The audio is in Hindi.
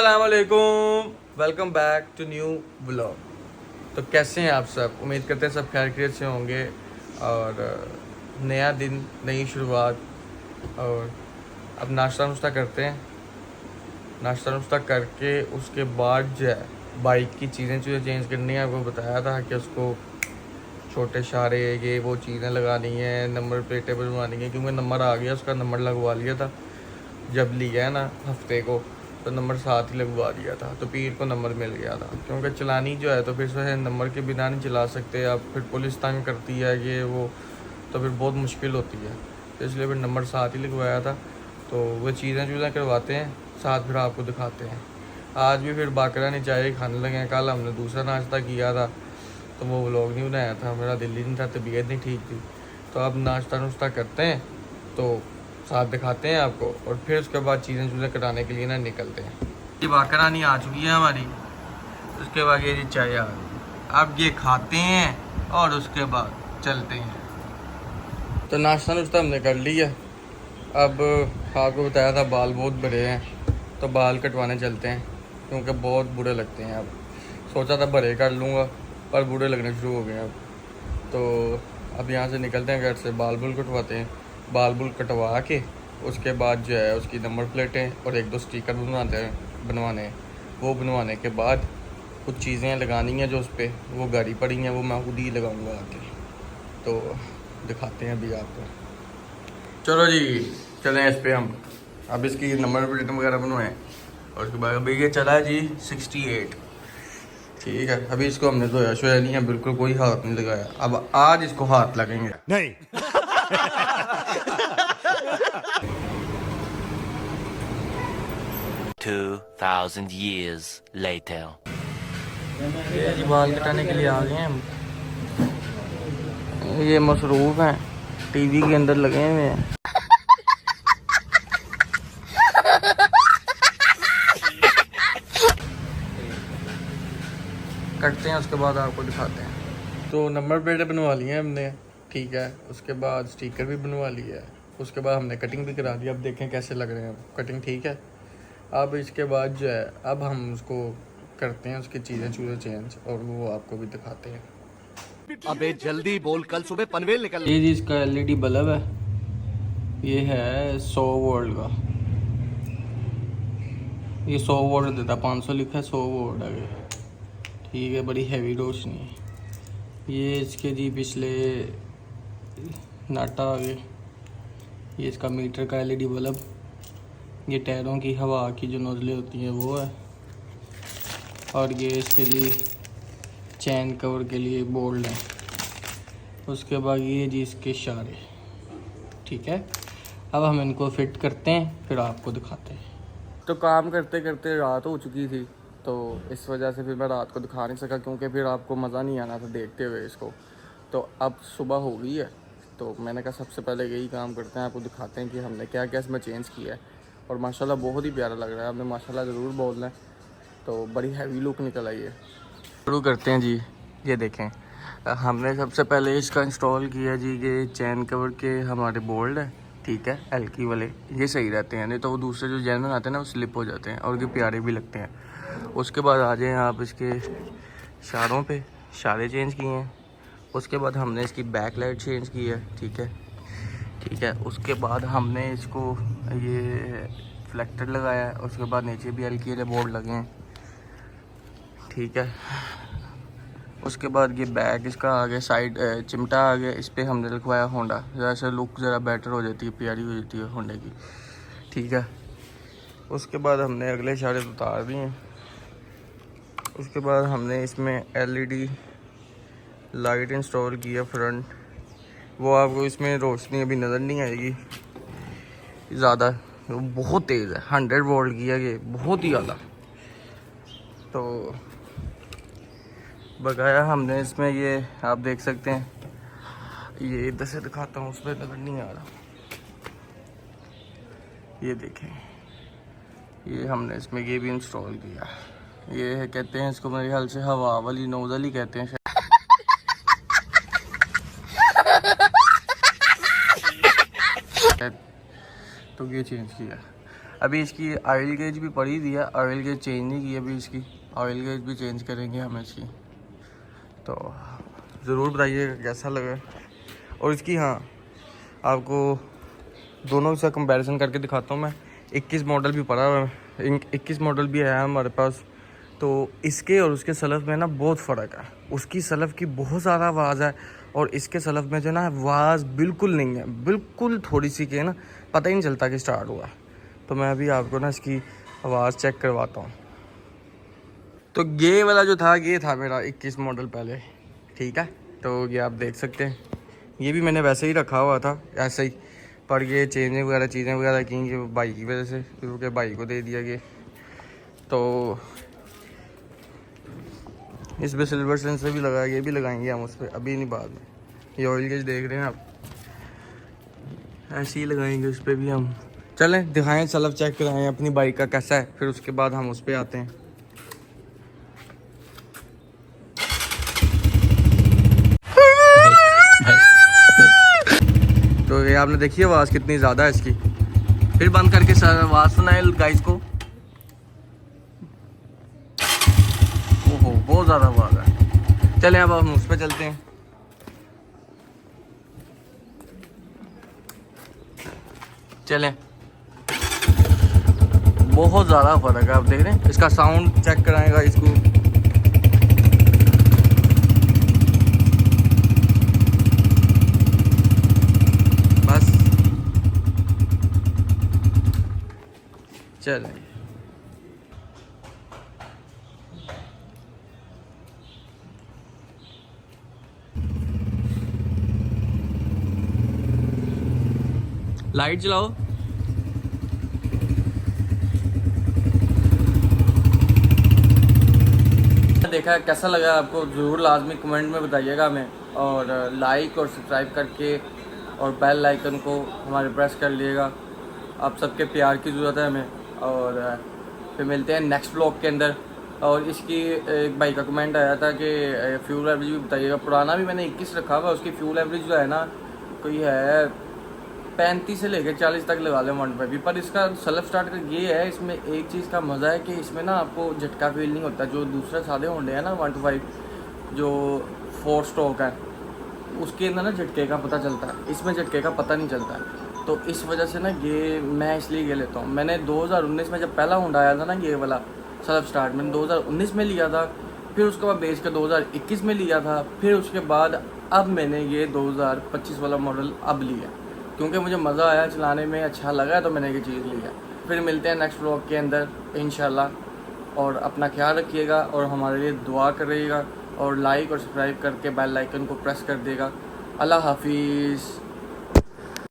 अस्सलामुअलैकुम, welcome back to new vlog. तो कैसे हैं आप सब? उम्मीद करते हैं सब खैरियत से होंगे और नया दिन, नई शुरुआत। और अब नाश्ता नुश्ता करते हैं। नाश्ता नुश्ता करके उसके बाद जो है बाइक की चीज़ें चेंज करनी है। आपको बताया था कि उसको छोटे इशारे ये वो चीज़ें लगानी है, नंबर प्लेटें बनवानी है, क्योंकि नंबर आ गया, उसका नंबर लगवा लिया था जब लिया है ना हफ्ते को, तो नंबर साथ ही लगवा दिया था, तो पीर को नंबर मिल गया था। क्योंकि चलानी जो है तो फिर से नंबर के बिना नहीं चला सकते आप, फिर पुलिस तंग करती है ये वो, तो फिर बहुत मुश्किल होती है। तो इसलिए फिर नंबर साथ ही लगवाया था। तो वो चीज़ें करवाते हैं साथ, फिर आपको दिखाते हैं। आज भी फिर बाकरानी चाय खाने लगे हैं। कल हमने दूसरा नाश्ता किया था तो वो व्लॉग नहीं बनाया था, मेरा दिल ही नहीं था, तबीयत नहीं ठीक थी। तो अब नाश्ता नुश्ता करते हैं तो साथ दिखाते हैं आपको, और फिर उसके बाद चीज़ें कराने के लिए ना निकलते हैं। ये बाकरानी आ चुकी है हमारी, उसके बाद ये चाय आ गई। अब ये खाते हैं और उसके बाद चलते हैं। तो नाश्ता नुश्ता हमने कर लिया। अब आपको बताया था बाल बहुत बड़े हैं, तो बाल कटवाने चलते हैं, क्योंकि बहुत बुरे लगते हैं। अब सोचा था बड़े कर लूँगा, पर बुरे लगने शुरू हो गए अब। तो अब यहाँ से निकलते हैं घर से, बाल बुल कटवाते हैं। बाल बुल कटवा के उसके बाद जो है उसकी नंबर प्लेटें और एक दो स्टिकर बनवाने हैं। वो बनवाने के बाद कुछ चीज़ें लगानी हैं जो उस पर वो गाड़ी पड़ी हैं, वो मैं खुद ही लगाऊंगा आके। तो दिखाते हैं अभी आपको। चलो जी, चलें इस पर हम। अब इसकी नंबर प्लेट वगैरह बनवाएं, और उसके बाद अभी ये चला है जी 68। ठीक है, अभी इसको हमने धोया शोया नहीं है, बिल्कुल कोई हाथ नहीं लगाया। अब आज इसको हाथ लगेंगे नहीं। 2000 years later. ये जी बाल कटाने के लिए आ गए हैं हम। ये मसरूफ हैं, टीवी के अंदर लगे हुए हैं। कटते हैं, उसके बाद आपको दिखाते हैं। तो नंबर प्लेटें बनवा ली हैं हमने, ठीक है। उसके बाद स्टिकर भी बनवा लिया है। उसके बाद हमने कटिंग भी करा दी। अब देखें कैसे लग रहे हैं, कटिंग ठीक है। अब इसके बाद जो है अब हम उसको करते हैं उसकी चीज़ें चेंज, और वो आपको भी दिखाते हैं। अबे जल्दी बोल, कल सुबह पनवेल निकल। ये जी इसका LED बल्ब है, ये है 100 वोल्ट का। ये 100 वोल्ट देता, 500 लिखा है, 100 वोल्ट है ये। ठीक है, बड़ी हैवी रोशनी है। ये इसके जी पिछले नाटा आगे, ये इसका मीटर का LED बल्ब। ये टायरों की हवा की जो नोजलें होती हैं वो है। और ये इसके जी चैन कवर के लिए बोल्ट है। उसके बाद ये जी इसके इशारे, ठीक है। अब हम इनको फिट करते हैं, फिर आपको दिखाते हैं। तो काम करते करते रात हो चुकी थी, तो इस वजह से फिर मैं रात को दिखा नहीं सका, क्योंकि फिर आपको मज़ा नहीं आना था देखते हुए इसको। तो अब सुबह हो गई है, तो मैंने कहा सबसे पहले यही काम करते हैं, आपको दिखाते हैं कि हमने क्या क्या इसमें चेंज किया है। और माशाल्लाह बहुत ही प्यारा लग रहा है, आपने माशाल्लाह ज़रूर बोलना है। तो बड़ी हैवी लुक निकल आई है। शुरू करते हैं जी। ये देखें, हमने सबसे पहले इसका इंस्टॉल किया जी, ये चैन कवर के हमारे बोल्ट है, ठीक है, एल्की वाले। ये सही रहते हैं, नहीं तो वो दूसरे जो जेनवन आते हैं ना वो स्लिप हो जाते हैं, और ये प्यारे भी लगते हैं। उसके बाद आ जाएँ आप इसके इशारों पे, इशारे चेंज किए हैं। उसके बाद हमने इसकी बैक लाइट चेंज की है, ठीक है, ठीक है। उसके बाद हमने इसको ये फ्लेक्टर लगाया है। उसके बाद नीचे भी एल्की वाले बोर्ड लगे हैं, ठीक है। उसके बाद ये बैग इसका आ गया, साइड चिमटा आ गया, इस पर हमने लिखवाया होंडा, ज़रा सा लुक ज़रा बेटर हो जाती है, प्यारी हो जाती है होंडा की, ठीक है। उसके बाद हमने अगले इशारे उतार दिए। उसके बाद हमने इसमें LED लाइट इंस्टॉल किया फ्रंट। वो आपको इसमें रोशनी अभी नज़र नहीं आएगी ज़्यादा, बहुत तेज़ है, 100 वोल्ट की है ये, बहुत ही ज़्यादा। तो बकाया हमने इसमें ये आप देख सकते हैं, ये इधर से दिखाता हूँ, उस पर नजर नहीं आ रहा। ये देखें, ये हमने इसमें ये भी इंस्टॉल किया। ये है, कहते हैं इसको मेरे ख्याल से हवा वाली नोजल ही कहते हैं शायद। तो ये चेंज किया। अभी इसकी ऑयल गेज भी पड़ी दी है, ऑयल गेज चेंज नहीं की अभी, इसकी ऑयल गेज भी चेंज करेंगे हम इसकी। तो ज़रूर बताइएगा कैसा लगा। और इसकी हाँ आपको दोनों से कंपैरिजन करके दिखाता हूँ मैं। 21 मॉडल भी पड़ा हुआ है, 21 मॉडल भी है हमारे पास। तो इसके और उसके सलफ़ में ना बहुत फ़र्क है। उसकी सलफ़ की बहुत ज़्यादा आवाज़ है और इसके सलफ़ में जो ना आवाज़ बिल्कुल नहीं है, बिल्कुल थोड़ी सी के ना पता ही नहीं चलता कि स्टार्ट हुआ है। तो मैं अभी आपको ना इसकी आवाज़ चेक करवाता हूँ। तो ये वाला जो था ये था मेरा 21 मॉडल पहले, ठीक है। तो ये आप देख सकते हैं, ये भी मैंने वैसे ही रखा हुआ था ऐसे ही, पर ये चेंजिंग वगैरह चीज़ें वगैरह की कि भाई की वजह से, क्योंकि भाई को दे दिया ये। तो इस पर सिल्वर सेंसर भी लगा, ये भी लगाएंगे हम उस पर, अभी नहीं बाद में। ये ऑयल गेज देख रहे हैं आप, ऐसे ही लगाएंगे उस पर भी हम। चलें दिखाएं, सलफ चेक कराएं अपनी बाइक का कैसा है, फिर उसके बाद हम उस पर आते हैं। तो ये आपने देखी आवाज़ कितनी ज़्यादा है इसकी। फिर बंद करके सर आवाज़ सुनाए गाइस को। ओहो बहुत ज़्यादा आवाज़ है। चलें अब हम उस पर चलते हैं। चलें, बहुत ज़्यादा फ़र्क है, आप देख रहे हैं। इसका साउंड चेक कराएगा इसको। बस चलें, लाइट जलाओ। देखा कैसा लगा आपको, ज़रूर लाजमी कमेंट में बताइएगा हमें। और लाइक और सब्सक्राइब करके और बेल आइकन को हमारे प्रेस कर लिएगा। आप सबके प्यार की ज़रूरत है हमें। और फिर मिलते हैं नेक्स्ट ब्लॉग के अंदर। और इसकी एक भाई का कमेंट आया था कि फ्यूल एवरेज भी बताइएगा। पुराना भी मैंने 21 रखा हुआ, उसकी फ्यूल एवरेज जो है ना कोई है 35 से लेकर 40 तक लगा लें 1 पे भी। पर इसका सेल्फ स्टार्ट का ये है, इसमें एक चीज़ का मज़ा है कि इसमें ना आपको झटका फील नहीं होता। जो दूसरे सादे होंडे हैं ना 125 जो 4 स्ट्रोक है, उसके अंदर ना झटके का पता चलता है, इसमें झटके का पता नहीं चलता है। तो इस वजह से ना ये मैं इसलिए ये लेता हूँ। मैंने 2019 में जब पहला होंडा आया था ना ये वाला सेल्फ स्टार्ट, मैंने 2019 में लिया था। फिर उसके बाद बेच के 2021 में लिया था। फिर उसके बाद अब मैंने ये 2025 वाला मॉडल अब लिया, क्योंकि मुझे मज़ा आया चलाने में, अच्छा लगा तो मैंने ये चीज़ लिया। फिर मिलते हैं नेक्स्ट व्लॉग के अंदर इंशाल्लाह। और अपना ख्याल रखिएगा और हमारे लिए दुआ करिएगा और लाइक और सब्सक्राइब करके बेल आइकन को प्रेस कर देगा। अल्लाह हाफिज़।